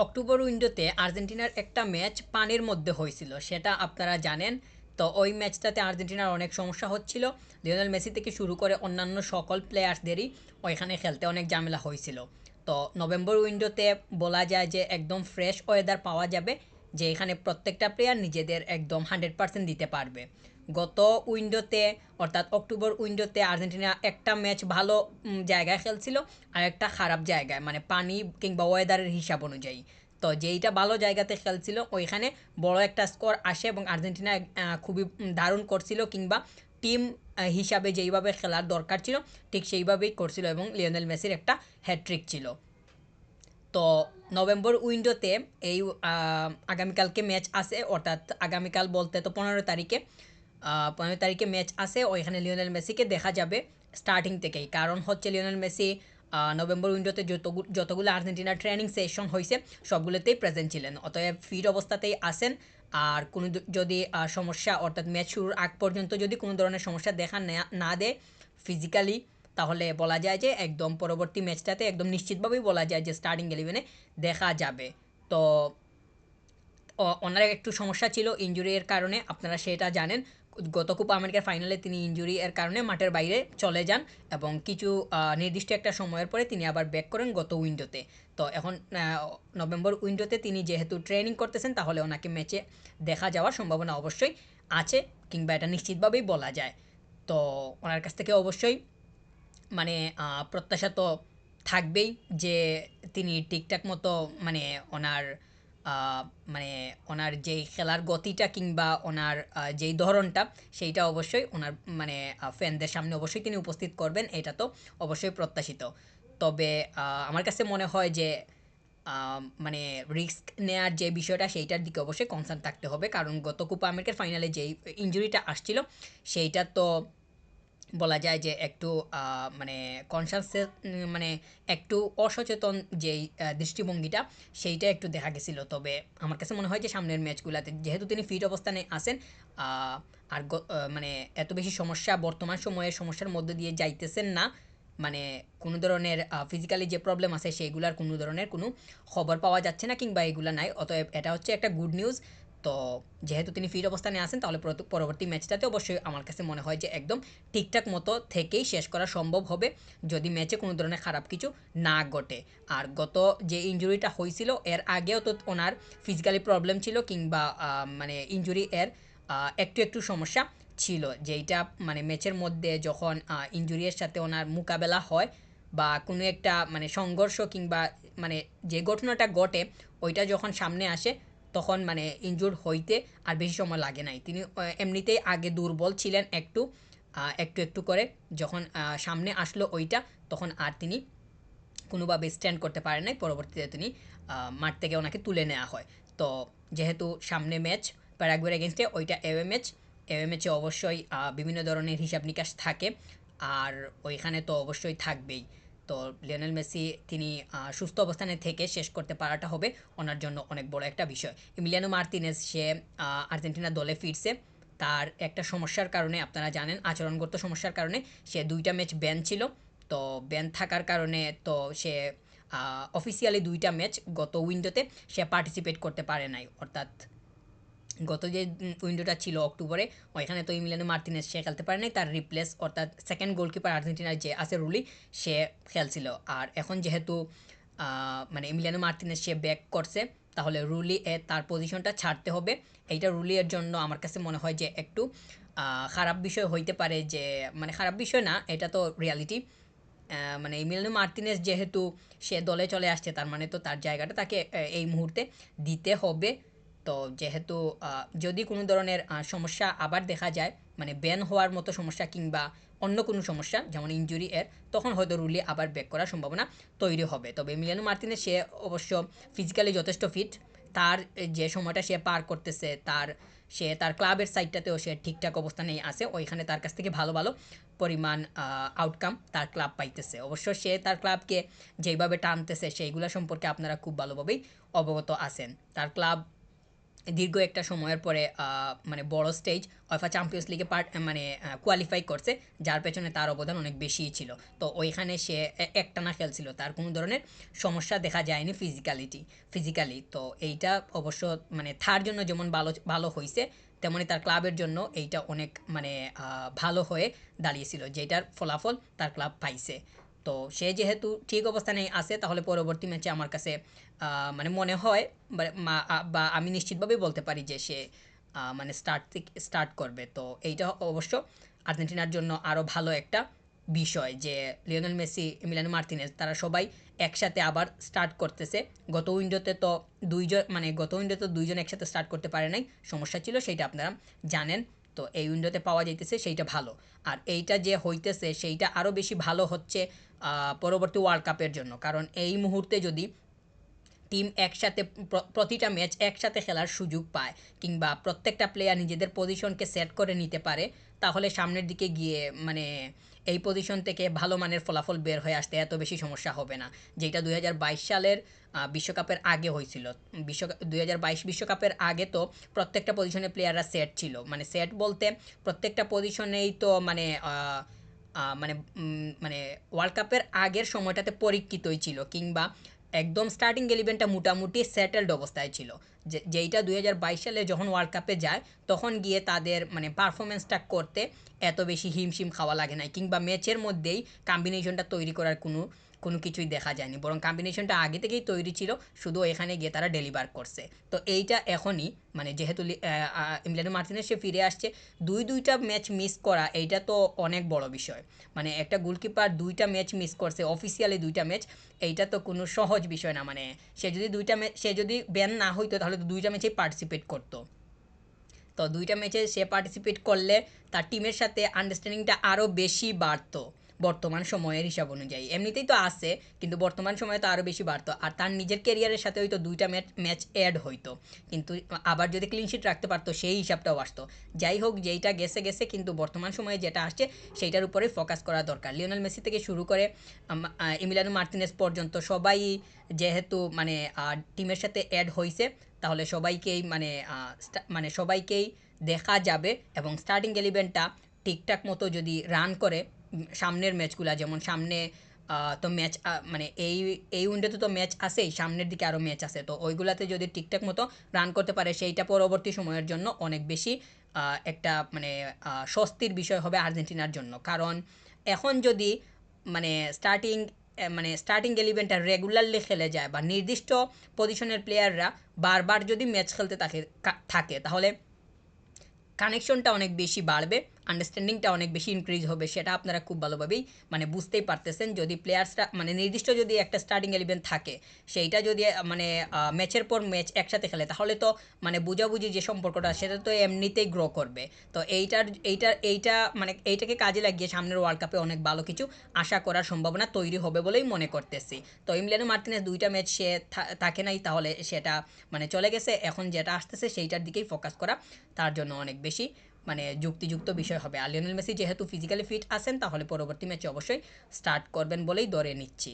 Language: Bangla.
অক্টোবর উইন্ডোতে আর্জেন্টিনার একটা ম্যাচ পানির মধ্যে হয়েছিল, সেটা আপনারা জানেন। তো ওই ম্যাচটাতে আর্জেন্টিনার অনেক সমস্যা হচ্ছিল। লিওনেল মেসি থেকে শুরু করে অন্যান্য সকল প্লেয়ার্সদেরই ওইখানে খেলতে অনেক ঝামেলা হয়েছিল। তো নভেম্বর উইন্ডোতে বলা যায় যে একদম ফ্রেশ ওয়েদার পাওয়া যাবে, যে এখানে প্রত্যেকটা প্লেয়ার নিজেদের একদম 100% দিতে পারবে। গত উইন্ডোতে, অর্থাৎ অক্টোবর উইন্ডোতে আর্জেন্টিনা একটা ম্যাচ ভালো জায়গায় খেলছিল, আর একটা খারাপ জায়গায়, মানে পানি কিংবা ওয়েদারের হিসাব অনুযায়ী। তো যেইটা ভালো জায়গাতে খেলছিল ওইখানে বড় একটা স্কোর আসে এবং আর্জেন্টিনা খুবই দারুণ করছিল, কিংবা টিম হিসাবে যেইভাবে খেলার দরকার ছিল ঠিক সেইভাবেই করছিল, এবং লিওনেল মেসির একটা হ্যাট্রিক ছিল। তো নভেম্বর উইন্ডোতে এই আগামীকালকে ম্যাচ আছে, অর্থাৎ আগামীকাল বলতে তো 15 তারিখে, 15 তারিখে ম্যাচ আছে। ওইখানে লিওনেল মেসিকে দেখা যাবে স্টার্টিং থেকেই, কারণ হচ্ছে লিওনেল মেসি নভেম্বর উইন্ডোতে যতগুলো আর্জেন্টিনার ট্রেনিং সেশন হয়েছে সবগুলোতেই প্রেজেন্ট ছিলেন, অতএব ফিট অবস্থাতেই আসেন। আর কোনো যদি সমস্যা, অর্থাৎ ম্যাচ শুরুর আগ পর্যন্ত যদি কোনো ধরনের সমস্যা দেখা না দেয় ফিজিক্যালি, তাহলে বলা যায় যে একদম পরবর্তী ম্যাচটাতে একদম নিশ্চিতভাবেই বলা যায় যে স্টার্টিং ইলেভেনে দেখা যাবে। তো ওনার একটু সমস্যা ছিল ইনজুরি এর কারণে, আপনারা সেটা জানেন। গত কোপা আমেরিকার ফাইনালে তিনি ইনজুরি এর কারণে মাঠের বাইরে চলে যান, এবং কিছু নির্দিষ্ট একটা সময়ের পরে তিনি আবার ব্যাক করেন গত উইন্ডোতে। তো এখন নভেম্বর উইন্ডোতে তিনি যেহেতু ট্রেনিং করতেছেন, তাহলে ওনাকে ম্যাচে দেখা যাওয়ার সম্ভাবনা অবশ্যই আছে, কিংবা এটা নিশ্চিতভাবেই বলা যায়। তো ওনার কাছ থেকে অবশ্যই মানে প্রত্যাশা তো থাকবেই যে তিনি ঠিকঠাক মতো, মানে ওনার আহ, মানে ওনার যেই খেলার গতিটা কিংবা ওনার যেই ধরনটা, সেইটা অবশ্যই ওনার মানে ফ্যানদের সামনে অবশ্যই তিনি উপস্থিত করবেন, এটা তো অবশ্যই প্রত্যাশিত। তবে আমার কাছে মনে হয় যে মানে রিস্ক নেয়ার যে বিষয়টা সেইটার দিকে অবশ্যই কনসার্ন থাকতে হবে, কারণ গত কোপা আমেরিকার ফাইনালে যেই ইঞ্জুরিটা আসছিল সেইটা তো বলা যায় যে একটু মানে কনসাসের, মানে একটু অসচেতন যেই দৃষ্টিভঙ্গিটা, সেইটা একটু দেখা গেছিলো। তবে আমার কাছে মনে হয় যে সামনের ম্যাচগুলোতে যেহেতু তিনি ফিট অবস্থানে আছেন, আর মানে এত বেশি সমস্যা, বর্তমান সময়ে সমস্যার মধ্যে দিয়ে যাইতেছেন না, মানে কোনো ধরনের ফিজিক্যালি যে প্রবলেম আছে সেইগুলার কোনো ধরনের কোনো খবর পাওয়া যাচ্ছে না, কিংবা এগুলা নাই, অতএব এটা হচ্ছে একটা গুড নিউজ। তো যেহেতু তিনি ফিট অবস্থানে আছেন, তাহলে পরবর্তী ম্যাচটাতে অবশ্যই আমার কাছে মনে হয় যে একদম ঠিকঠাক মতো থেকেই শেষ করা সম্ভব হবে, যদি ম্যাচে কোনো ধরনের খারাপ কিছু না ঘটে। আর গত যে ইঞ্জুরিটা হয়েছিল এর আগেও তো ওনার ফিজিক্যালি প্রবলেম ছিল, কিংবা মানে ইঞ্জুরি এর একটু একটু সমস্যা ছিল, যেইটা মানে ম্যাচের মধ্যে যখন ইঞ্জুরির সাথে ওনার মোকাবেলা হয়, বা কোনো একটা মানে সংঘর্ষ, কিংবা মানে যে ঘটনাটা ঘটে ওইটা যখন সামনে আসে, তখন মানে ইনজুর্ড হইতে আর বেশি সময় লাগে নাই। তিনি এমনিতেই আগে দুর্বল ছিলেন একটু, একটু একটু করে যখন সামনে আসলো ওইটা, তখন আর তিনি কোনোভাবে স্ট্যান্ড করতে পারেন নাই। পরবর্তীতে তিনি মাঠ থেকে ওনাকে তুলে নেওয়া হয়। তো যেহেতু সামনে ম্যাচ প্যারাগুয়ের এগেনস্টে, ওইটা এওয়ে ম্যাচ, এওয়ে ম্যাচে অবশ্যই বিভিন্ন ধরনের হিসাব নিকাশ থাকে, আর ওইখানে তো অবশ্যই থাকবেই। তো লিওনেল মেসি তিনি সুস্থ অবস্থানে থেকে শেষ করতে পারাটা হবে ওনার জন্য অনেক বড় একটা বিষয়। ইমিলিয়ানো মার্তিনেজ সে আর্জেন্টিনা দলে ফিরছে, তার একটা সমস্যার কারণে, আপনারা জানেন আচরণগত সমস্যার কারণে সে 2টা ম্যাচ ব্যান ছিল। তো ব্যান থাকার কারণে তো সে অফিসিয়ালি 2টা ম্যাচ গত উইন্ডোতে সে পার্টিসিপেট করতে পারে নাই, অর্থাৎ গত যে উইন্ডোটা ছিল অক্টোবরে, ওইখানে তো ইমিলিয়ানো মার্তিনেজ সে খেলতে পারে নাই, তার রিপ্লেস অর্থাৎ সেকেন্ড গোলকিপার আর্জেন্টিনার যে আছে রুলি, সে খেলছিল। আর এখন যেহেতু মানে ইমিলিয়ানো মার্তিনেজ সে ব্যাক করছে, তাহলে রুলি তার পজিশনটা ছাড়তে হবে। এইটা রুলি এর জন্য আমার কাছে মনে হয় যে একটু খারাপ বিষয় হইতে পারে, যে মানে খারাপ বিষয় না, এটা তো রিয়ালিটি। মানে ইমিলিয়ানো মার্তিনেজ যেহেতু সে দলে চলে আসছে, তার মানে তো তার জায়গাটা তাকে এই মুহূর্তে দিতে হবে। তো যেহেতু যদি কোনো ধরনের সমস্যা আবার দেখা যায়, মানে ব্যান হওয়ার মতো সমস্যা, কিংবা অন্য কোনো সমস্যা যেমন ইনজুরি এর, তখন হয়তো রুলি আবার ব্যাক করার সম্ভাবনা তৈরি হবে। তবে এমিলিয়ানো মার্তিনেজ সে অবশ্য ফিজিক্যালি যথেষ্ট ফিট, তার যে সময়টা সে পার করতেছে, সে তার ক্লাবের সাইডটাতেও সে ঠিকঠাক অবস্থানেই আছে, ওইখানে তার কাছ থেকে ভালো ভালো পরিমাণ আউটকাম তার ক্লাব পাইতেছে। অবশ্য সে তার ক্লাবকে যেইভাবে টানতেছে সেইগুলো সম্পর্কে আপনারা খুব ভালোভাবেই অবগত আছেন। তার ক্লাব দীর্ঘ একটা সময়ের পরে মানে বড় স্টেজ উয়েফা চ্যাম্পিয়ন্স লিগে মানে কোয়ালিফাই করছে, যার পেছনে তার অবদান অনেক বেশিই ছিল। তো ওইখানে সে একটানা খেলছিল, তার কোনো ধরনের সমস্যা দেখা যায়নি ফিজিক্যালি। তো এইটা অবশ্য মানে তার জন্য যেমন ভালো ভালো হয়েছে, তেমনি তার ক্লাবের জন্য এইটা অনেক মানে ভালো হয়ে দাঁড়িয়েছিল, যেটার ফলাফল তার ক্লাব পাইছে। তো সে যেহেতু ঠিক অবস্থানে আছে, তাহলে পরবর্তী ম্যাচে আমার কাছে মানে মনে হয় বা আমি নিশ্চিতভাবেই বলতে পারি যে সে মানে স্টার্ট করবে। তো এইটা অবশ্য আর্জেন্টিনার জন্য আরও ভালো একটা বিষয় যে লিওনেল মেসি, এমিলিয়ানো মার্তিনেজ তারা সবাই একসাথে আবার স্টার্ট করতেছে। গত উইন্ডোতে দুইজন একসাথে স্টার্ট করতে পারে নাই, সমস্যা ছিল, সেইটা আপনারা জানেন। তো এই উইন্ডোতে পাওয়া যাইতেছে, সেইটা ভালো। আর এইটা যে হইতেছে সেইটা আরও বেশি ভালো হচ্ছে পরবর্তী ওয়ার্ল্ড কাপের জন্য, কারণ এই মুহূর্তে যদি টিম একসাথে প্রতিটা ম্যাচ একসাথে খেলার সুযোগ পায়, কিংবা প্রত্যেকটা প্লেয়ার নিজেদের পজিশনকে সেট করে নিতে পারে, তাহলে সামনের দিকে গিয়ে মানে এই পজিশন থেকে ভালো মানের ফলাফল বের হয়ে আসতে এত বেশি সমস্যা হবে না, যেটা 2022 সালের বিশ্বকাপের আগে হয়েছিল। 2022 বিশ্বকাপের আগে তো প্রত্যেকটা পজিশনে প্লেয়াররা সেট ছিল, মানে সেট বলতে প্রত্যেকটা পজিশনেই তো মানে মানে ওয়ার্ল্ড কাপের আগের সময়টাতে পরীক্ষিতই ছিল, কিংবা একদম স্টার্টিং এলিভেনটা মোটামুটি সেটেলড অবস্থায় ছিল। যেইটা 2022 সালে যখন ওয়ার্ল্ড কাপে যায়, তখন গিয়ে তাদের মানে পারফরমেন্সটা করতে এত বেশি হিমশিম খাওয়া লাগে না, কিংবা ম্যাচের মধ্যেই কম্বিনেশনটা তৈরি করার কোনো কোনো কিছুই দেখা যায়নি, বরং কম্বিনেশনটা আগে থেকেই তৈরি ছিল, শুধু এখানে গিয়ে তারা ডেলিভার করছে। তো এইটা এখনই মানে যেহেতু এমিলিয়ানো মার্টিনেজ সে ফিরে আসছে, দুইটা ম্যাচ মিস করা এইটা তো অনেক বড় বিষয়। মানে একটা গোলকিপার দুইটা ম্যাচ মিস করছে, অফিসিয়ালি দুইটা ম্যাচ, এইটা তো কোনো সহজ বিষয় না। মানে সে যদি ব্যান না হইতো, তাহলে তো দুইটা ম্যাচেই পার্টিসিপেট করতো। তো দুইটা ম্যাচে সে পার্টিসিপেট করলে তার টিমের সাথে আন্ডারস্ট্যান্ডিংটা আরও বেশি বাড়তো বর্তমান সময়ের হিসাব অনুযায়ী। এমনিতেই তো আছে, কিন্তু বর্তমান সময়ে তো আরও বেশি বাড়তো, আর তার নিজের ক্যারিয়ারের সাথে হয়তো দুইটা ম্যাচ অ্যাড হইতো, কিন্তু আবার যদি ক্লিনশিট রাখতে পারতো সেই হিসাবটাও আসতো। যাই হোক, যেইটা গেছে গেছে, কিন্তু বর্তমান সময়ে যেটা আসছে সেইটার উপরে ফোকাস করা দরকার। লিওনেল মেসি থেকে শুরু করে এমিলিয়ানো মার্টিনেজ পর্যন্ত সবাই যেহেতু মানে টিমের সাথে অ্যাড হয়েছে, তাহলে সবাইকেই মানে সবাইকেই দেখা যাবে, এবং স্টার্টিং এলিভেনটা ঠিকঠাক মতো যদি রান করে সামনের ম্যাচগুলা, যেমন সামনে তো ম্যাচ মানে এই উইন্ডোতে তো ম্যাচ আছেই, সামনের দিকে আরও ম্যাচ আছে, তো ওইগুলাতে যদি ঠিকঠাক মতো রান করতে পারে, সেইটা পরবর্তী সময়ের জন্য অনেক বেশি একটা মানে স্বস্তির বিষয় হবে আর্জেন্টিনার জন্য। কারণ এখন যদি মানে স্টার্টিং এলিভেনটা রেগুলারলি খেলে যায়, বা নির্দিষ্ট পজিশনের প্লেয়াররা বারবার যদি ম্যাচ খেলতে থাকে, তাহলে কানেকশনটা অনেক বেশি বাড়বে, আন্ডারস্ট্যান্ডিংটা অনেক বেশি ইনক্রিজ হবে। সেটা আপনারা খুব ভালোভাবেই মানে বুঝতেই পারতেছেন। যদি প্লেয়ার্সরা মানে নির্দিষ্ট যদি একটা স্টার্টিং ইলেভেন থাকে, সেইটা যদি মানে ম্যাচের পর ম্যাচ একসাথে খেলে, তাহলে তো মানে বুঝাবুঝি যে সম্পর্কটা, সেটা তো এমনিতেই গ্রো করবে। তো এইটাকে কাজে লাগিয়ে সামনের ওয়ার্ল্ড কাপে অনেক ভালো কিছু আশা করার সম্ভাবনা তৈরি হবে বলেই মনে করতেছি। তো এমিলিয়ানো মার্টিনেজ দুইটা ম্যাচ সে থাকে নাই, তাহলে সেটা মানে চলে গেছে, এখন যেটা আসতেছে সেইটার দিকেই ফোকাস করা তার জন্য অনেক বেশি মানে যুক্তিযুক্ত বিষয় হবে। আর লিওনেল মেসি যেহেতু ফিজিক্যালি ফিট আছেন, তাহলে পরবর্তী ম্যাচে অবশ্যই স্টার্ট করবেন বলেই ধরে নিচ্ছি।